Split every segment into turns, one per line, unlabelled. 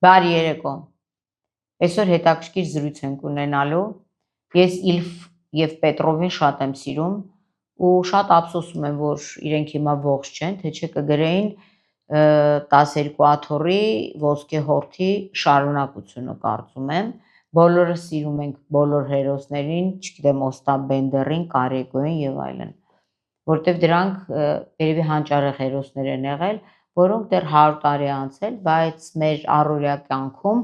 Բարի երեկո։ Այսօր հետաքրքիր զրույց ենք ունենալու։ Ես Իլֆ եւ Պետրովին շատ եմ սիրում ու շատ ափսոսում եմ, որ իրենք հիմա ողջ չեն, թե չէ կգրեին 12 աթոռի ոսկե հորթի շարունակությունը, կարծում եմ։ Բոլորը սիրում ենք բոլոր հերոսներին, չգիտեմ, Օստապ Բենդերին, Կարեգոին եւ այլն, որտեվ դրանք երևի հանճարեղ հերոսներ են եղել, որոնք դեռ 100 տարի անցել, բայց մեր առօրյա կյանքում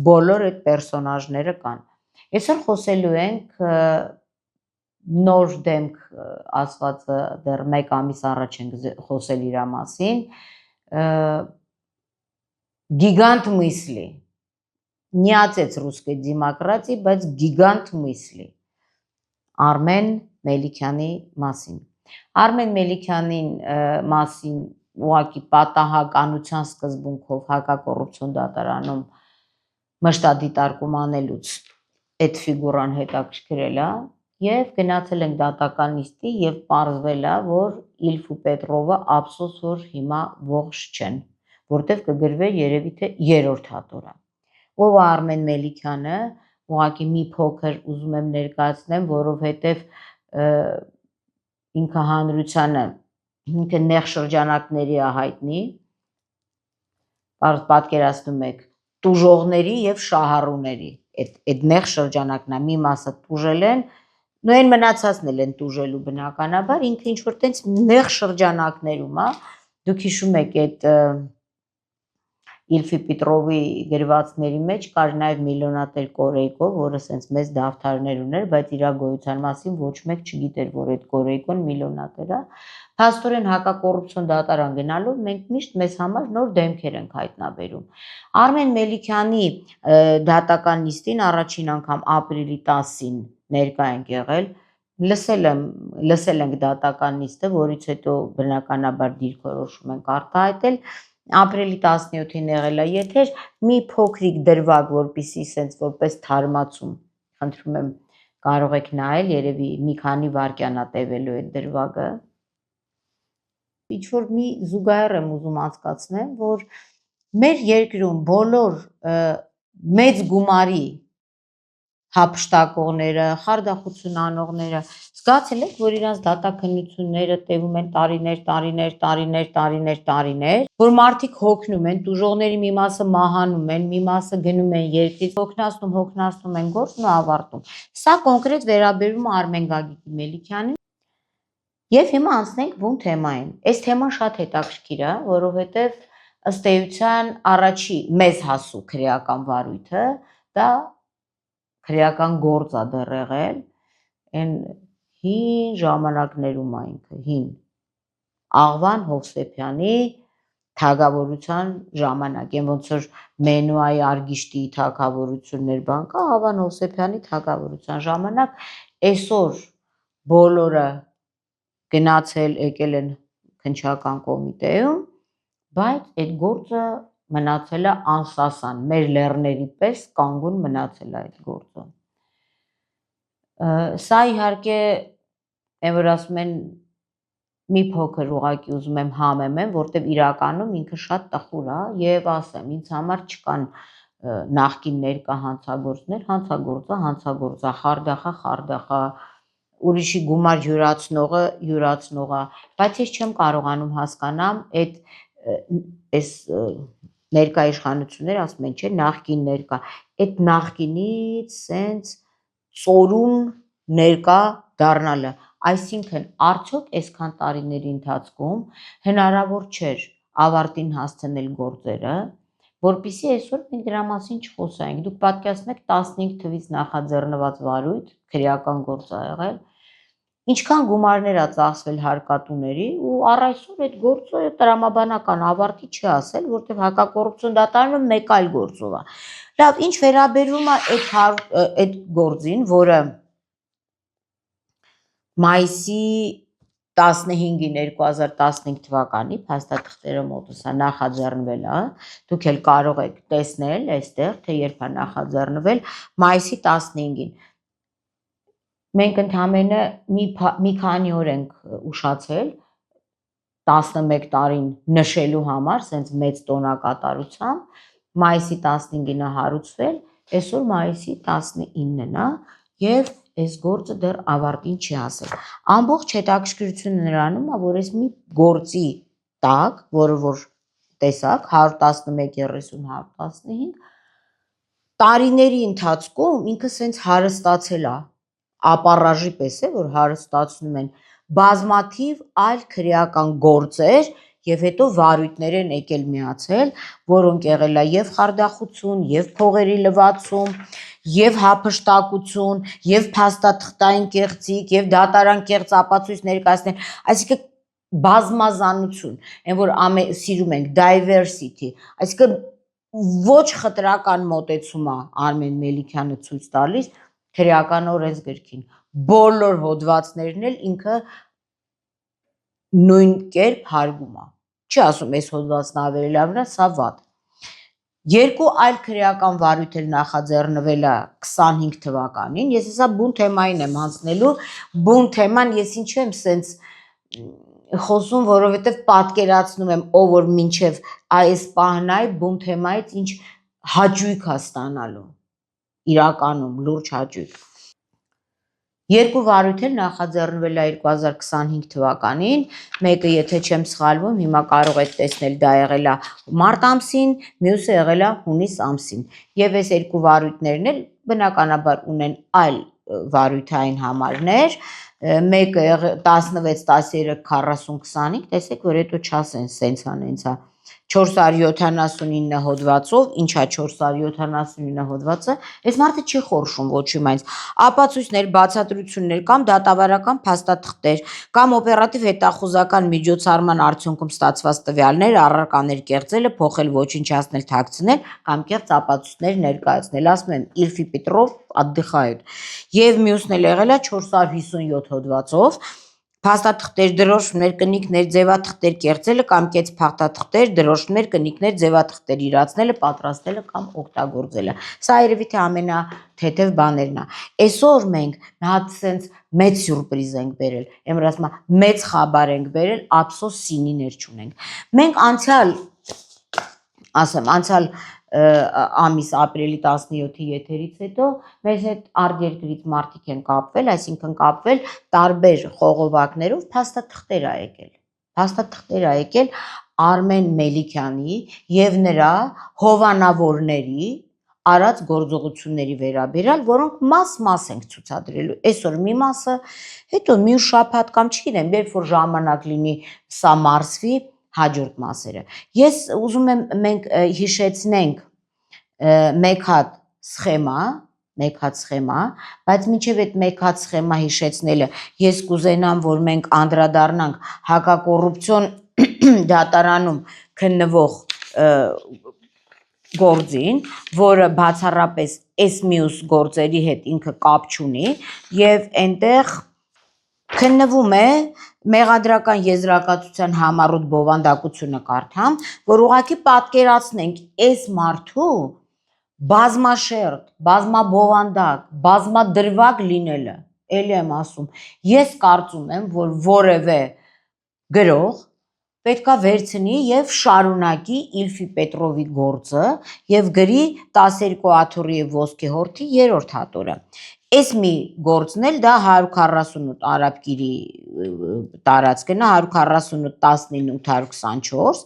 բոլոր այդ պերսոնաժները կան։ Այսօր խոսելու ենք նոր դեմք ասվածը դեռ 1 ամիս առաջ ենք խոսել իր մասին, գիգանտ мысли, не отец русской демократии, բայց գիգանտ мысли, Արմեն Մելիքյանի մասին։ Արմեն Մելիքյանին մասին ուղղակի պատահականության սկզբունքով հակակոռուպցիոն դատարանում մշտադիտարկում անելուց այդ ֆիգուրան հետաքրքրել է եւ գնացել ենք դատական նիստի եւ պարզվել է, որ Իլֆ ու Պետրովը ափսոս որ հիմա ողջ չեն, որտեվ կգրվեր երևի թե 3-րդ հատորը։ Ով է Արմեն Մելիքյանը, ուղղակի մի փոքր ուզում եմ ներկայացնեմ, որովհետեւ ինքը հանրությանը ինքը նեղ շրջանակների է հայտնի, պատկերացնում եք, տուժողների եւ շահառուների այդ նեղ շրջանակն է, մի մասը տուժել են, նույն այն մնացածն էլ են տուժելու բնականաբար, ինքը ինչ որ տենց նեղ շրջանակներում է, դուք հիշում եք այդ Իլֆի Պետրովի գրվածքների մեջ կար նաև միլիոնատեր Կորեյկո, որը սենց մեծ դավթարներ ուներ, բայց իր գոյության մասին ոչ մեկ չգիտեր, որ այդ Կորեյկոն միլիոնատեր է։ Փաստորեն հակակոռուպցիոն դատարան գնալով մենք միշտ մեզ համար նոր դեմքեր ենք հայտնաբերում։ Արմեն Մելիքյանի դատական նիստին առաջին անգամ ապրիլի 10-ին ներկա ենք եղել, լսել ենք դատական նիստը, որից հետո բնականաբար դիրքորոշում ենք արտահայտել։ Ապրիլի 17-ին եղել է եթեր, մի փոքրիկ դրվագ, որպեսզի սենց որպես թարմացում, խնդրում եմ կարող եք նայել, երևի մի քանի վայրկյան է տևելու այդ դրվագը։ Ինչ որ մի զուգահեռ եմ ուզում անցկացնել, որ մեր երկրում բոլոր մեծ գումարի հափշտակողները, խարդախություն անողները զգացել եք, որ իրանց դատաքննությունները տևում են տարիներ, որ մարդիկ հոգնում են, տուժողների մի մասը մահանում են, մի մասը գնում են երկրից, հոգնածնում են գործն ու ավարտում։ Սա կոնկրետ վերաբերում է Արմեն Գագիկի Մելիքյանին։ Եվ հիմա անցնենք բուն թեմային։ Այս թեման շատ հետաքրքիր է, որովհետև ըստ էության առաջի մեզ հասու քրեական վարույթը դա քրեական գործ է դեռ եղել, այն հին ժամանակներում է ինքը, հին Աղվան Հովսեփյանի թագավորության ժամանակ, այն ոնց որ Մենուայի Արգիշտիի թագավորություններ բան կա, Աղվան Հովսեփյանի թագավորության ժամանակ, այսօր բոլորը գնացել եկել են քննչական կոմիտեում, բայց այդ գործը մնացել է անսասան, մեր լեռների պես կանգուն մնացել է այդ գործը։ Սա իհարկե, այն որ ասում են, մի փոքր ուղղակի ուզում եմ համեմեմ, որտեվ իրականում ինքը շատ տխուր է եւ ասեմ, ինձ համար չկան նախկին ներկա հանցագործներ, հանցագործա, խարդախա, ուրիշի գումար յուրացնողը, բայց ես չեմ կարողանում հասկանամ այս ներկա իշխանությունները ասում են, չէ, նախկին ներկա, այդ նախկինից սենց ծորուն ներկա դառնալը, այսինքն արդյոք այսքան տարիների ընթացքում հնարավոր չէր ավարտին հասցնել գործերը, որպեսզի այսօր մենք դրա մասին չխոսայինք։ Դուք պատկերացնեք 15 թվից նախաձեռնված վարույթ, քրեական գործ ա եղել, ինչքան գումարներ ա ծախսվել հարկատուների ու առ այսօր այդ գործը տրամաբանական ավարտի չի ասել, որտեղ հակակոռուպցիոն դատարանը մեկ այլ գործով է։ Լավ, ինչ վերաբերում է այդ գործին, որը մայիսի 15-ին 2015 թվականի, փաստաթղթերը մոտս է նախաձեռնվել է, դուք էլ կարող եք տեսնել այստեղ, թե երբ է նախաձեռնվել, մայիսի 15-ին։ Մենք ընդամենը մի քանի օր ենք ուշացել 11 տարին նշելու համար, սենց մեծ տոնակատարությամբ, մայիսի 15-ին է հարուցվել, այսօր մայիսի 19-ն է եւ այս գործը դեռ ավարտին չի հասել։ Ամբողջ հետաքրքրությունը նրանում է, որ այս մի գործի տակ, որը որ տեսակ 111-30-115 տարիների ընթացքում ինքը սենց հարստացել է, ապարաժի պես է, որ հարստացնում են բազմաթիվ այլ քրեական գործեր եւ հետո վարույթներ են եկել միացել, որոնք եղել է եւ խարդախություն, եւ փողերի լվացում, եւ հափշտակություն, եւ փաստաթղթային կեղծիք, եւ դատարան կեղծ ապացույց ներկայացնել, այսինքն բազմազանություն, այն որ սիրում ենք diversity, այսինքն ոչ խտրական մոտեցում է Արմեն Մելիքյանը ցույց տալիս քրեական օրենսգրքին, բոլոր հոդվածներն էլ ինքը նույն կերպ հարգում է, չի ասում այս հոդվածն ավելի լավն է, սա վատ։ Երկու այլ քրեական վարույթ էլ նախաձեռնվել է 25 թվականին, ես հեսա բուն թեմային եմ հանձնելու, բուն թեման ես ինչու եմ սենց խոսում, որովհետև պատկերացնում եմ, ով որ մինչև այս պահնայ բուն թեմայից ինչ հաճույք է ստանալու, իրականում լուրջ հաճույք։ Երկու վարույթ էլ նախաձեռնվել է 2025 թվականին, մեկը եթե չեմ սխալվում, հիմա կարող եք տեսնել, դա եղել է մարտ ամսին, մյուսը եղել է հունիս ամսին։ Եվ այս երկու վարույթներն էլ բնականաբար ունեն այլ վարույթային համարներ, մեկը 16, 13, 40, 25, տեսեք, որ հետո չասեն սենց անենցա 479 հոդվածով, ինչա 479 հոդվածը, այս մարդը չի խորշում ոչի մայից, ապացույցներ, բացատրություններ կամ դատավարական փաստաթղթեր կամ օպերատիվ հետախուզական միջոցառման արդյունքում ստացված տվյալներ, առարկաներ կեղծելը, փոխել, ոչնչացնել, թաքցնել կամ կեղծ ապացույցներ ներկայացնել, ասում եմ Իլֆի Պետրով отдыхают։ Եվ մյուսն էլ եղել է 457 հոդվածով, փաստաթղթեր, դրոշներ, կնիկներ, ձևաթղթեր կեղծելը կամ կեց փաստաթղթեր, դրոշներ, կնիկներ, ձևաթղթեր իրացնելը, պատրաստելը կամ օգտագործելը։ Սա երևի թե ամենաթեթև բաներն է։ Այսօր մենք մի հատ սենց մեծ սյուրպրիզ ենք բերել, եմ ասում մեծ խաբար ենք բերել, ափսոս սինիներ չունենք։ Մենք անցյալ ամիս ապրիլի 17-ի եթերից հետո մեզ հետ արտերկրից մարդիկ են կապվել, այսինքն կապվել տարբեր խողովակներով փաստաթղթեր ա եկել Արմեն Մելիքյանի եւ նրա հովանավորների արած գործողությունների վերաբերյալ, որոնք մաս ենք ցուցադրելու։ Այսօր մի մասը, հետո մյուս շաբաթ կամ չգիտեմ, երբ որ ժամանակ լինի, սա մարսվի հաջորդ մասերը։ Ես ուզում եմ մենք հիշեցնենք մեկ հատ սխեմա, բայց մինչև այդ մեկ հատ սխեմա հիշեցնելը ես կուզենամ, որ մենք անդրադառնանք հակակոռուպցիոն դատարանում քննվող գործին, որը բացառապես այս մյուս գործերի հետ ինքը կապ չունի եւ այնտեղ քննվում է մեղադրական եզրակացության համառոտ բովանդակությունը կարդամ, որ ուղղակի պատկերացնենք այս մարդու բազմաշերտ, բազմաբովանդակ, բազմադրվակ լինելը, էլի եմ ասում, ես կարծում եմ, որ որևէ գրող պետքա վերցնի եւ շարունակի Իլֆի Պետրովի գործը եւ գրի 12 աթոռի եւ ոսկե հորթի 3-րդ հատորը։ Այս մի գործն էլ դա 148 արաբկիրի տարածքն է, 148-19-824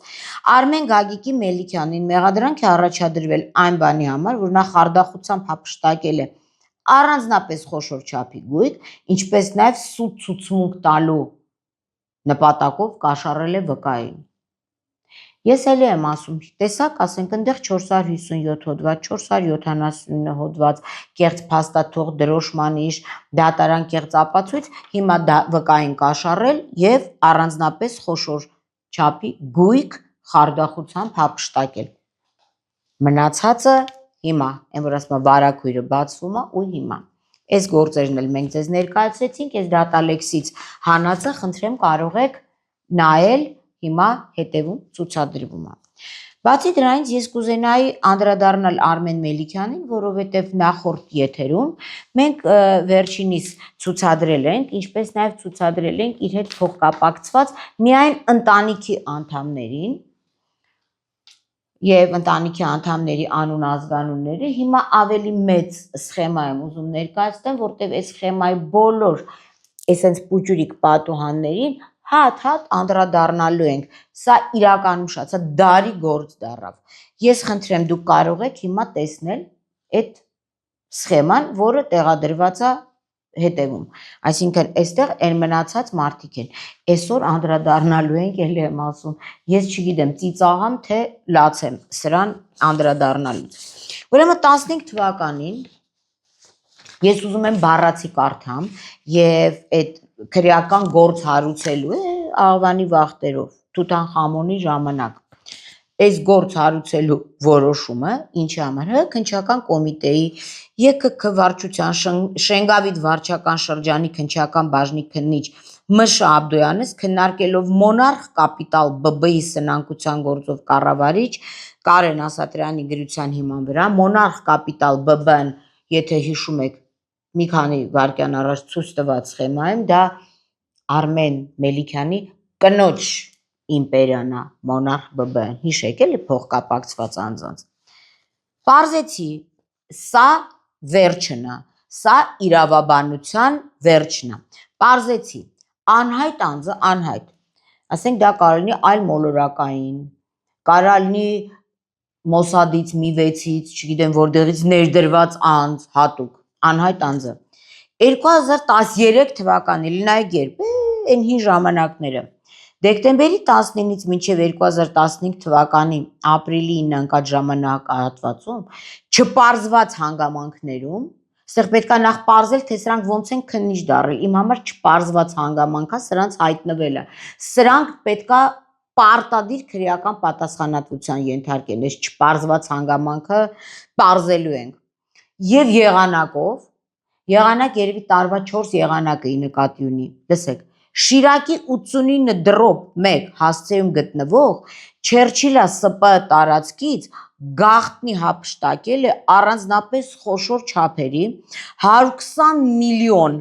Արմեն Գագիկի Մելիքյանին մեղադրանք է առաջադրվել այն բանի համար, որ նա խարդախությամբ հափշտակել է առանձնապես խոշոր չափի գույք, ինչպես նաեւ սուտ ցուցմունք տալու նպատակով կաշառել է վկային։ Ես էլի եմ ասում, տեսակ, ասենք ընդեղ 457 հոդված, 479 հոդված, կեղծ փաստաթող, դրոշմանիշ, դատարան կեղծ ապացույց, հիմա վկային կաշառել եւ առանձնապես խոշոր չափի գույք խարդախությամբ հափշտակել։ Մնացածը հիմա, այն որ ասում եմ վարակույրը բացվում է ու հիմա։ Այս գործերն էլ մենք ձեզ ներկայացրեցինք, այս դատալեքսից հանածը խնդրեմ կարող եք նայել, հիմա հետևում ցուցադրվում է։ Բացի դրանից ես կուզենայի անդրադառնալ Արմեն Մելիքյանին, որովհետև նախորդ եթերում մենք վերջինիս ցուցադրել ենք, ինչպես նաև ցուցադրել ենք իր հետ փոխկապակցված միայն ընտանիքի անդամներին եւ ընտանիքի անդամների անուն ազգանունները հիմա ավելի մեծ սխեմա եմ ուզում ներկայացնեմ, որտեղ այս սխեմայի բոլոր այսպես պուճուրիկ պատուհաններին հատ անդրադառնալու ենք։ Սա իրականում շատ, սա դարի գործ դառավ։ Ես խնդրեմ դուք կարող եք հիմա տեսնել այդ սխեման, որը տեղադրված է հետևում։ Այսինքն այստեղ այն մնացած մարդիկ են։ Այսօր անդրադառնալու ենք, ելի եմ ասում, ես չգիտեմ, ծիծաղամ թե լացեմ սրան անդրադառնալուց։ Ուրեմն 15 թվականին ես ուզում եմ բառացի կարդամ եւ այդ քրեական գործ հարուցելու աղվանի վախտերով Թութանխամոնի ժամանակ այս գործ հարուցելու որոշումը ինչի համար է քննչական կոմիտեի ԵԿՔ վարչության Շենգավիթ վարչական շրջանի քննչական բաժնի քննիչ Մշա Աբդոյանից քննարկելով Մոնարխ Կապիտալ ԲԲ-ի սնանկության գործով կառավարիչ Կարեն Ասատրյանի գրության հիման վրա Մոնարխ Կապիտալ ԲԲ-ն, եթե հիշում եք, մի քանի վայրկյան առաջ ցույց տված սխեմայում դա Արմեն Մելիքյանի կնոջ իմպերիան է Մոնարխ ԲԲ-ն, հիշեք էլի փոխկապակցված անձանց։ Պարզեցի, սա վերջն է, սա իրավաբանության վերջն է։ Պարզեցի, անհայտ անձը անհայտ, ասենք դա կարող լինի այլ մոլորակային, կարող լինի Մոսադից մի 6-ից, չգիտեմ որտեղից ներդրված անձ, հատուկ, անհայտ անձը 2013 թվականի լինայ երբ այն հին ժամանակները դեկտեմբերի 19-ից մինչև 2015 թվականի ապրիլի 9 ընկած ժամանակահատվածում չպարզված հանգամանքներում, այստեղ պետք է նախ պարզել, թե սրանք ոնց են քննիչ դառել, իմ համար չպարզված հանգամանքա սրանց հայտնվելը, սրանք պետք է պարտադիր քրեական պատասխանատվության ենթարկել, այս չպարզված հանգամանքը պարզելու ենք, եւ եղանակով, եղանակ երևի տարվա 4 եղանակը ի նկատի ունի, լսեք, Շիրակի 89/1 հասցեում գտնվող Չերչիլա ՍՊ տարածքից գաղտնի հափշտակել է առանձնապես խոշոր չափերի 120 միլիոն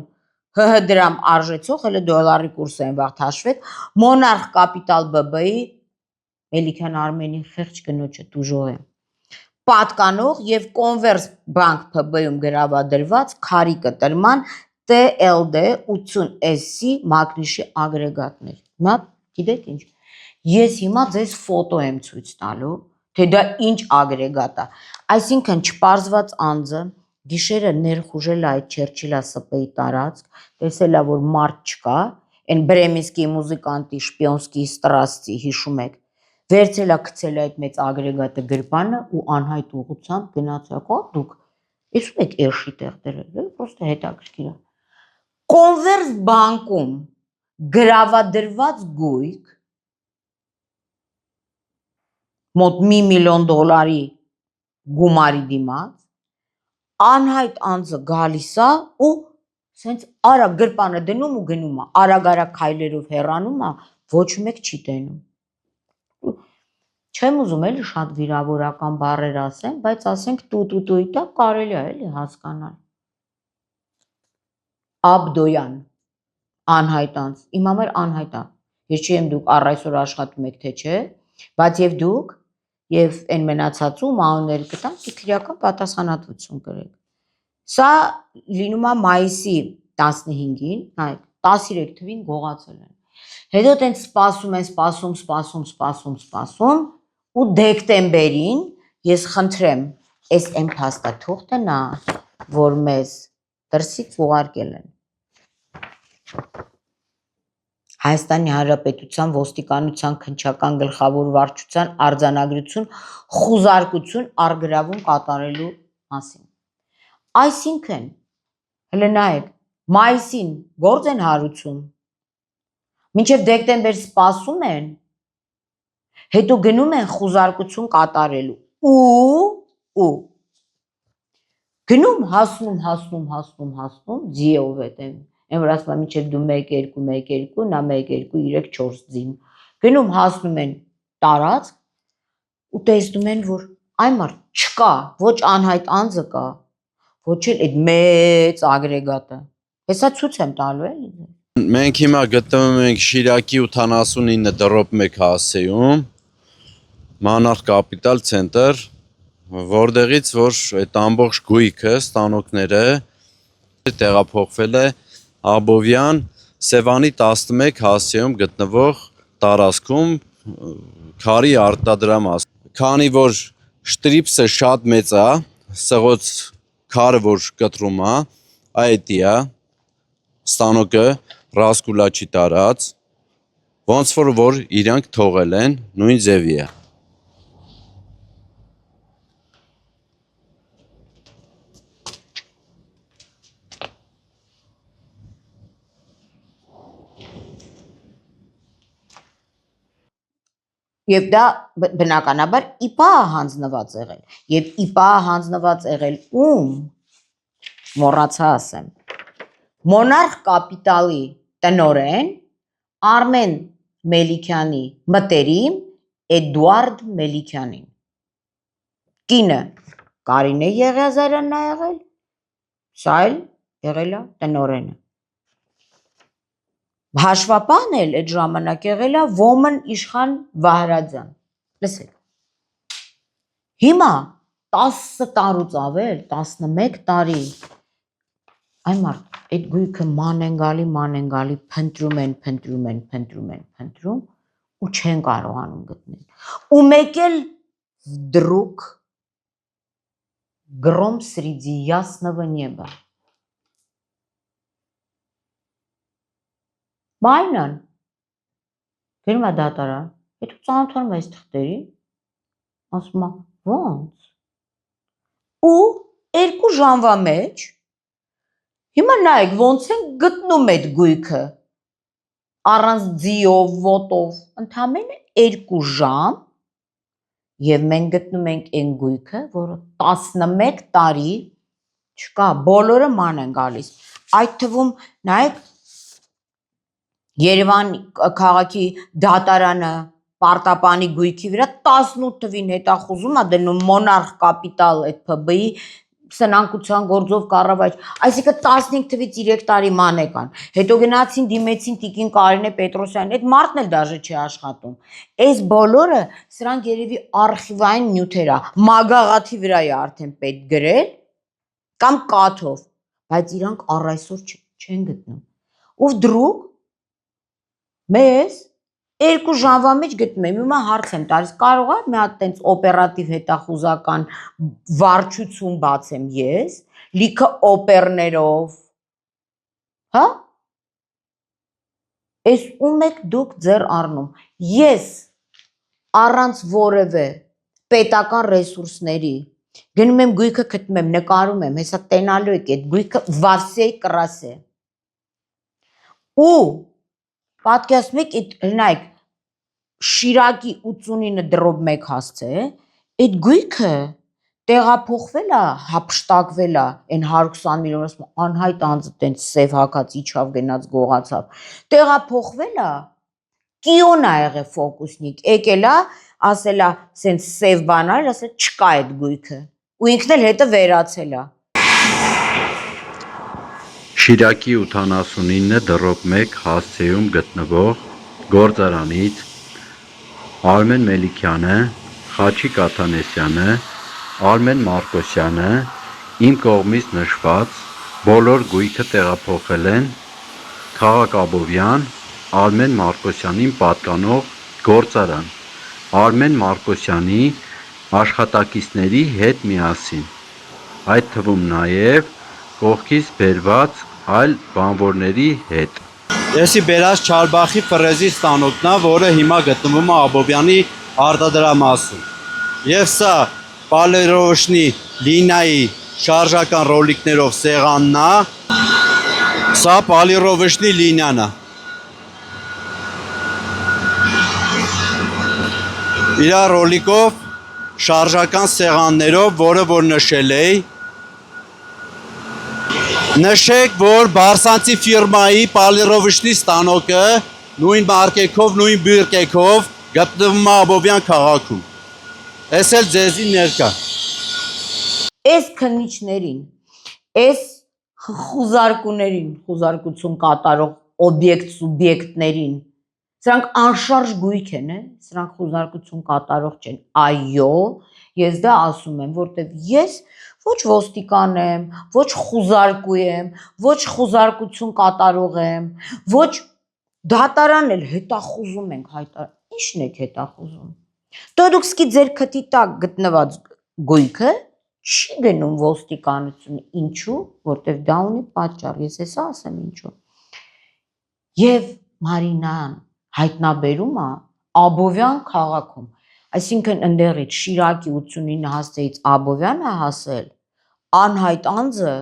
ՀՀ դրամ արժեցող, հələ դոլարի կուրսը են վաղ հաշվեք, Մոնարխ Կապիտալ ԲԲ-ի Մելիքյան Արմենի խեղճ կնոջը դուժող է, պատկանող եւ Կոնվերս բանկ ՓԲ-ում գրավադրված քարի կտրման TLD 80SC մագնիշի ագրեգատներ։ Հիմա գիտեք ինչ, ես հիմա ձեզ ֆոտո եմ ցույց տալու, թե դա ինչ ագրեգատ է, այսինքն չպարզված անձը գիշերը ներխուժել է այդ Չերչիլա ՍՊ-ի տարածք, տեսել է, որ մարդ չկա, այն Բրեմինսկի մուզիկանտի շպիոնսկի ստրասցի, հիշում եք, վերցել է գցել այդ մեծ ագրեգատը գրպանը ու անհայտ ուղղությամբ գնացել, դուք իսու եք էշի տեղ դրել, պրոստը հետաքրքիր է։ Կոնվերս բանկում գրավադրված գույք մոտ $1 միլիոն գումարի դիմաց, անհայտ անձը գալիս է ու սենց արագ գրպանը դնում ու գնում է, արագ քայլերով հեռանում է, ոչ մեկ չի տենում։ Չեմ ուզում էլի շատ վիրավորական բառեր ասեմ, բայց ասենք տուտուտույի տակ կարելի է էլի հասկանալ։ Աբդոյան, անհայտ անձ, իմ համար անհայտ է, ես չեմ դուք առ այսօր աշխատում եք թե չէ, բայց եւ դուք եւ այն մնացածու մանուները կտանք քրեական պատասխանատվություն կրեք։ Սա լինում է մայիսի 15-ին, նայեք, 13 թվին գողացել են։ Հետո տենց սպասում ու դեկտեմբերին ես խնդրեմ, այս այն փաստաթուղթը նա, որ մեզ դրսից ուղարկել են։ Հայաստանի Հանրապետության ոստիկանության քննչական գլխավոր վարչության արձանագրություն խուզարկություն առգրավում կատարելու մասին։ Այսինքն, հələ նայեք, մայիսին գործ են հարուցում, մինչև դեկտեմբեր սպասում են, հետո գնում են խուզարկություն կատարելու ու գնում հասնում ձիով հետև, այն որ ասում են մինչև դու 1-2, նա 1-2-3-4 ձին, գնում հասնում են տարածք ու տեսնում են, որ այն մարդ չկա, ոչ անհայտ անձը կա, ոչ էլ այդ մեծ ագրեգատը, հեսա ցույց եմ տալու էլի։
Մենք հիմա գտնվում ենք Շիրակի 89/1 հասցեում Monarch Capital Center, որտեղից որ այդ ամբողջ գույքը, ստանոքները տեղափոխվել է Աբովյան Սևանի 11 հասցեում գտնվող տարածքում քարի արտադրամաս։ Քանի որ շտրիպսը շատ մեծ է, սղոց քարը որ կտրում է, այդ է ստանոկը ռասկուլա չի տարած, ոնց որ իրանք թողել են նույն ձևի է։
Եվ դա բնականաբար ԻՊԱ հանձնված եղել։ Եվ ԻՊԱ հանձնված եղել ում, մոռացա ասեմ, Monarch Capital-ի տնօրեն Արմեն Մելիքյանի մտերիմ Էդուարդ Մելիքյանին։ Կինը Կարինե Եղիազարյանն է եղել, սա էլ եղել է տնօրենը։ Հաշվապահն էլ այդ ժամանակ եղել է Ոմն Իշխան Վահրաձյան։ Լսեք։ Հիմա 10 տարուց ավել, 11 տարի այ մարդ, այդ գույքը ման են գալի, փնտրում ու չեն կարողանում գտնել։ Ու մեկ էլ вдруг гром среди ясного неба։ Մայնան, գերում է դատարան, հետո ծանոթանում է այս թղթերի, ասում է, ոնց։ Ու 2 ժամվա մեջ, հիմա նայեք, ոնց են գտնում այդ գույքը, առանց ձիով, ոտով, ընդամենը 2 ժամ, և մենք գտնում ենք այն գույքը, որը 11 տարի չկա, բոլորը ման են գալիս, այդ թվում, նայեք, Երևան քաղաքի դատարանը պարտապանի գույքի վրա 18 թվին հետախուզում է դնում Monarch Capital այդ ՓԲ-ի սնանկության գործով կառավարիչ, այսինքն 15 թվից 3 տարի ման եկան, հետո գնացին դիմեցին տիկին Կարինե Պետրոսյանին, այդ մարդն էլ դաժե չի աշխատում, այս բոլորը սրանք երևի արխիվային նյութեր է, մագաղաթի վրա է արդեն պետք գրել կամ կաթով, բայց իրանք առ այսօր չեն գտնում, ու վդրուկ մեզ 2 ժամվա մեջ գտնում եմ, հիմա հարց եմ տալիս, կարող է մի հատ տենց օպերատիվ հետախուզական վարչություն բացեմ ես, լիքը օպերներով, հա? Ես ում եք դուք ձեր առնում, ես առանց որևէ պետական ռեսուրսների, գնում եմ գույքը գտնում եմ, նկարում եմ, հեսա տենալու եք այդ գույքը վասեի կրասե, ու պատկերացնում եք, նայեք, Շիրակի 89 դրոբ 1 հասցե, այդ գույքը տեղափոխվել է, հափշտակվել է, այն 120 միլիոն, անհայտ անձը տենց սև հագած իջավ գնաց գողացավ, տեղափոխվել է, կիոն է եղել ֆոկուսնիկ, եկել է, ասել է, սենց սև բանալ, ասել չկա այդ գույքը, ու ինքն էլ հետը վերացել է։
Շիրակի 89 դրոբ 1 հասցեում գտնվող գործարանից Արմեն Մելիքյանը, Խաչիկ Աթանեսյանը, Արմեն Մարկոսյանը իմ կողմից նշված բոլոր գույքը տեղափոխել են քաղաք Աբովյան Արմեն Մարկոսյանին պատկանող գործարան, Արմեն Մարկոսյանի աշխատակիցների հետ միասին, այդ թվում նաև կողքից բերված այլ բանվորների հետ։ Եսի բերած Չարբախի ֆրեզի ստանոքն է, որը հիմա գտնվում է Աբովյանի արտադրամասում։ Եվ սա Պալերովշնի լինիայի շարժական ռոլիկներով սեղանն է, սա Պալերովշնի լինիան է։ Իր ռոլիկով շարժական սեղաններով, որը որ նշել էի, նշեք, որ Բարսանցի ֆիրմայի Պալերովշնի ստանոկը նույն մարկեքով, նույն բյուրկեքով գտնվում է Աբովյան քաղաքում։ Ես էլ ձեզի ներկա։
Այս քննիչներին, այս խուզարկուներին, խուզարկություն կատարող օբյեկտ սուբյեկտներին Սրանք անշարժ գույք են, սրանք խուզարկություն կատարող չեն։ Այո, ես դա ասում եմ, որտեվ ես ոչ ոստիկան եմ, ոչ խուզարկու եմ, ոչ խուզարկություն կատարող եմ, ոչ դատարան էլ հետախուզում ենք հայտարար։ Ի՞նչն եք հետախուզում։ Դուք ձեր քթի տակ գտնված գույքը չի գնում ոստիկանություն։ Ինչու՞, որտեվ դա ունի պատճառ, ես հեսա ասեմ ինչու։ Եվ Մարինան հայտնաբերում է Աբովյան քաղաքում, այսինքն ընդերից Շիրակի 89 հասցեից Աբովյան է հասել, անհայտ անձը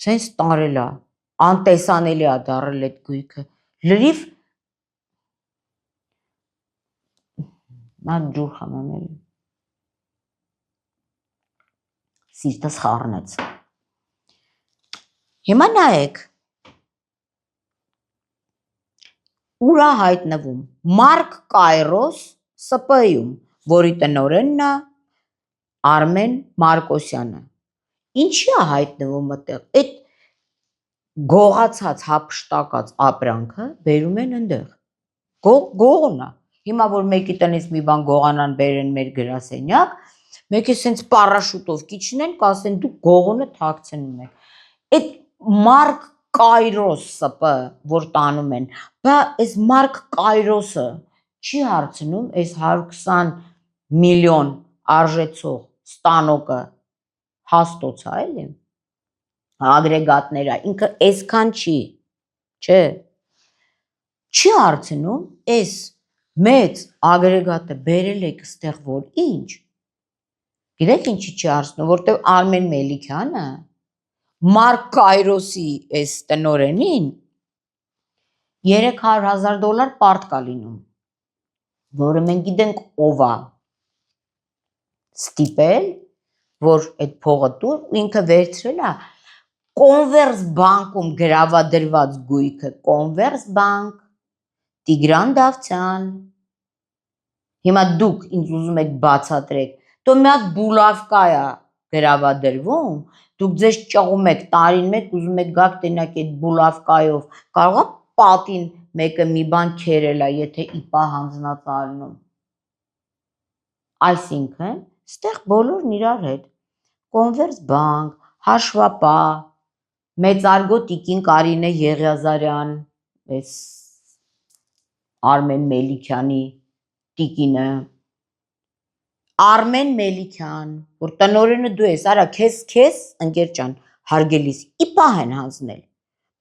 սենց տարել է, անտեսանելի է դարել այդ գույքը, լրիվ ման ջուր խմեմ էլի, սիրտս խառնեց։ Հիմա նայեք, ուր է հայտնվում Մարկ Կայրոս ՍՊ-ում, որի տնօրենն է Արմեն Մարկոսյանը։ Ինչի է հայտնվում այդտեղ։ Այդ գողացած, հափշտակած ապրանքը բերում են այնտեղ։ Գողն է։ Հիմա որ մեկի տնից մի բան գողանան բերեն մեր գրասենյակ, մեկը սենց պարաշուտով կիչնեն, կասեն դուք գողոնը թաքցնում եք։ Այդ Մարկ Կայրոս ՍՊ, որ տանում են, բա այս Մարկ Կայրոսը չի հարցնում այս 120 միլիոն արժեցող ստանոկը հաստոց է, էլի։ Ագրեգատները, ինքը այսքան չի, չէ։ Չի հարցնում, այս մեծ ագրեգատը բերել եք ստեղ որ ինչ։ Գիտեք ինչի չի հարցնում, որտեվ Արմեն Մելիքյանը Մարկ Կայրոսի այս տնօրենին $300,000 պարտ կա լինում, որը մենք գիտենք ով է ստիպել, որ այդ փողը տուր, ինքը վերցրել է Կոնվերս բանկում գրավադրված գույքը, Կոնվերս բանկ, Տիգրան Դավթյան։ Հիմա դուք ինձ ուզում եք բացատրեք, դու մի հատ բուլավկա է գրավադրվում, դուք ձեզ ճղում եք տարին մեկ, ուզում եք գաք տենակ այդ բուլավկայով, կարող է պատին մեկը մի բան քերել է, եթե իպա հանձնածառնում։ Այսինքն, ստեղ բոլորն իրար հետ, Կոնվերս բանկ, հաշվապա, մեծարգո տիկին Կարինե Եղիազարյան, այս Արմեն Մելիքյանի տիկինը, Արմեն Մելիքյան, որ տնօրենը դու ես, արա քեզ ընկեր ջան, հարգելիս իպա են հանձնել,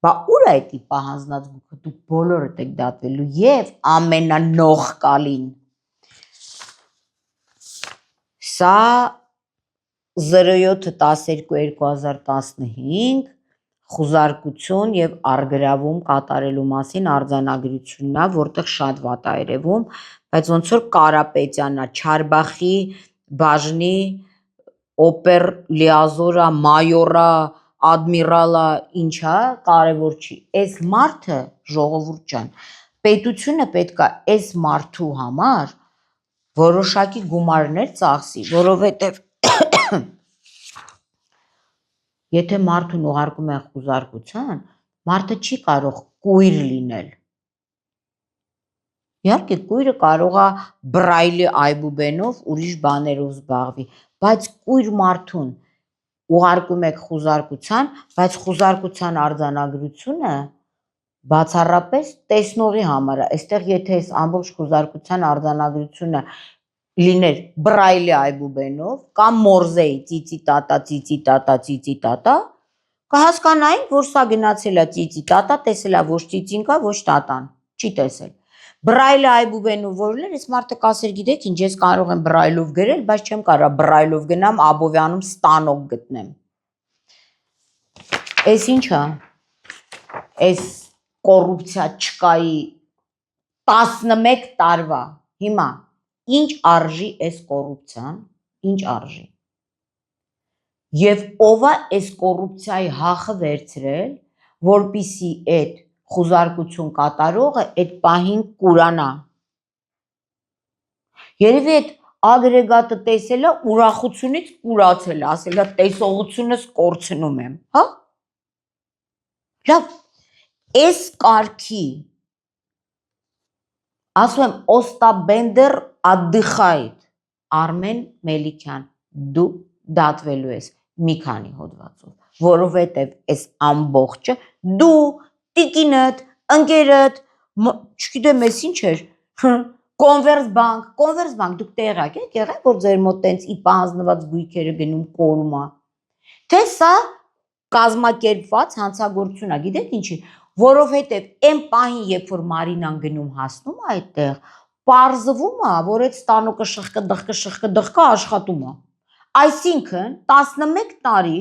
բա ուր է այդ իպա հանձնած գույքը, դուք բոլորդ եք դատվելու եւ ամենանողկալին։ Սա 07-12-2015 խուզարկություն եւ արգրավում կատարելու մասին արձանագրությունն է, որտեղ շատ վատ է երևում, բայց ոնց որ Կարապետյանն է, Չարբախի բաժնի օպեր լիազորա, մայորա, ադմիրալա, ինչա, կարևոր չի։ Այս մարդը, ժողովուրդ ջան, պետությունը պետք է այս մարդու համար որոշակի գումարներ ծախսի, որովհետև եթե մարդուն ուղարկում են խուզարկության, մարդը չի կարող կույր լինել։ Իհարկե կույրը կարող է բրայլի այբուբենով ուրիշ բաներով զբաղվի, բայց կույր մարդուն ուղարկում եք խուզարկության, բայց խուզարկության արձանագրությունը բացառապես տեսնողի համար է։ Այստեղ եթե այս ամբողջ խուզարկության արձանագրությունը լիներ բրայլի այբուբենով կամ մորզեի ծիծի տատա, կհասկանային, որ սա գնացել է ծիծի տատա, տեսել է ոչ ծիծին կա, ոչ տատան, չի տեսել։ Բրայլի այբուբենով որ ուներ, այս մարդը կասեր գիտեք ինչ, ես կարող եմ բրայլով գրել, բայց չեմ կարող բրայլով գնամ Աբովյանում ստանոկ գտնեմ։ Այս ինչա, այս կոռուպցիա չկայի 11 տարվա, հիմա ինչ արժի այս կոռուպցիան, ինչ արժի։ Եվ ով է այս կոռուպցիայի հախը վերցրել, որպիսի այդ խուզարկություն կատարողը այդ պահին կուրանա։ Երևի այդ ագրեգատը տեսել է ուրախությունից կուրացել է, ասել է տեսողությունս կորցնում եմ, հա։ Լավ, այս կարգի ասում եմ Օստաբենդեր ադդիխայիդ Արմեն Մելիքյան դու դատվելու ես մի քանի հոդվածով, որովհետև այս ամբողջը դու տիկինդ, ընկերդ, չգիտեմ ես ինչ էր, Կոնվերսբանկ, դուք տեղյակ եք եղել, որ ձեր մոտ տենց իպահանձնված գույքերը գնում կորում է, թե սա կազմակերպված հանցագործություն է, գիտեք ինչի, որովհետև այն պահին, երբ որ Մարինան գնում հասնում է այդտեղ, պարզվում է, որ այդ ստանոկը շխկը աշխատում է։ Այսինքն 11 տարի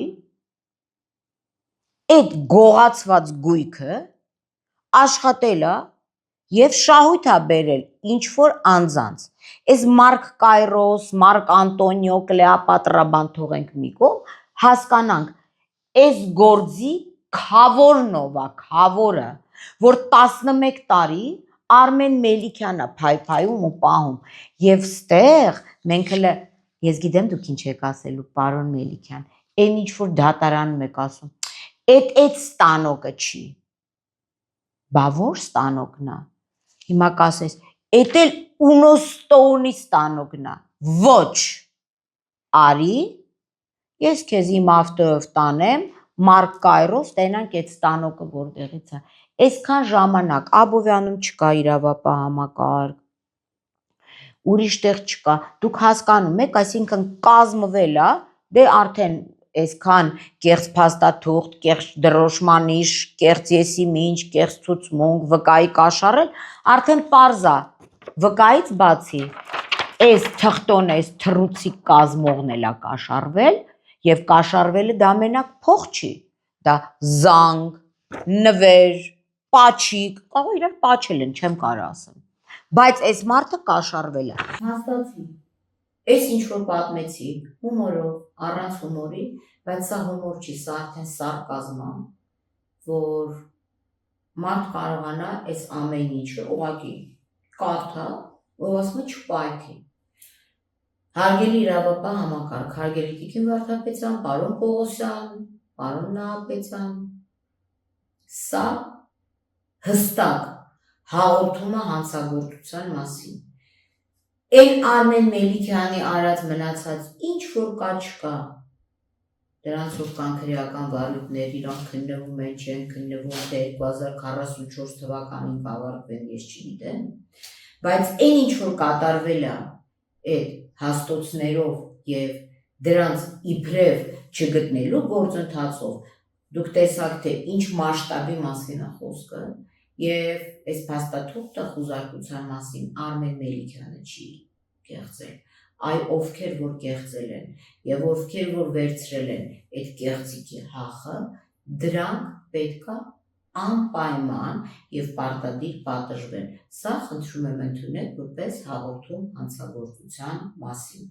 այդ գողացված գույքը աշխատել է եւ շահույթ է բերել ինչ որ անձանց։ Այս Մարկ Կայրոս, Մարկ Անտոնիո, Կլեոպատրա բան թողենք մի կողմ, հասկանանք, այս գործի քավորնով է, քավորը, որ 11 տարի Արմեն Մելիքյանը փայփայում ու պահում եւ ստեղ մենք հələ ես գիտեմ դուք ինչ եք ասելու պարոն Մելիքյան, այն ինչ որ դատարանում եք ասում, այդ ստանոկը չի։ Բա որ ստանոկն է։ Հիմա կասես, էդ էլ Ունոստոունի ստանոկն է։ Ոչ։ Արի, ես քեզ իմ ավտոյով տանեմ, Մարկ Կայրոս, տենանք այդ ստանոկը որտեղից է։ Այսքան ժամանակ Աբովյանում չկա իրավապահ համակարգ, ուրիշ տեղ չկա, դուք հասկանում եք, այսինքն կազմվել է, դե արդեն այսքան կեղծ փաստաթուղթ, կեղծ դրոշմանիշ, կեղծ եսի մինչ, կեղծ ցուցմունք, վկայի կաշառել, արդեն պարզ է, վկայից բացի, այս թղթոնը, այս թռուցիկ կազմողն էլ է կաշառվել, եւ կաշառվելը դա մենակ փող չի, դա զանգ, նվեր, պաչիկ, կարող իրար պաչել են, չեմ կարող ասեմ, բայց այս մարդը կաշառվել է։ Հաստատի, այս ինչ որ պատմեցի, հումորով, առանց հումորի, բայց սա հումոր չի, սա արդեն սարկազմ է, որ մարդ կարողանա այս ամեն ինչը ուղղակի կարդա, ու ասում է չպայթի։ Հարգելի իրավապահ համակարգ, հարգելի Տիկին Վարդապետյան, պարոն Պողոսյան, պարոն Նահապետյան, սա հստակ հաղորդում է հանցագործության մասին։ Այն Արմեն Մելիքյանի արած մնացած ինչ որ կա չկա, դրանցով կան քրեական վարույթներ, իրանք քննվում են, չեն քննվում, թե 2044 թվականին կավարտվեն, ես չգիտեմ, բայց այն ինչ որ կատարվել է այդ հաստոցներով եւ դրանց իբրև չգտնելու գործընթացով, դուք տեսաք, թե ինչ մասշտաբի մասին է խոսքը, եւ այս փաստաթուղթը խուզարկության մասին Արմեն Մելիքյանը չի կեղծել, այ ովքեր որ կեղծել են եւ ովքեր որ վերցրել են այդ կեղծիքի հախը, դրանք պետքա անպայման եւ պարտադիր պատժվեն։ Սա խնդրում եմ ընդունել որպես հաղորդում հանցագործության մասին։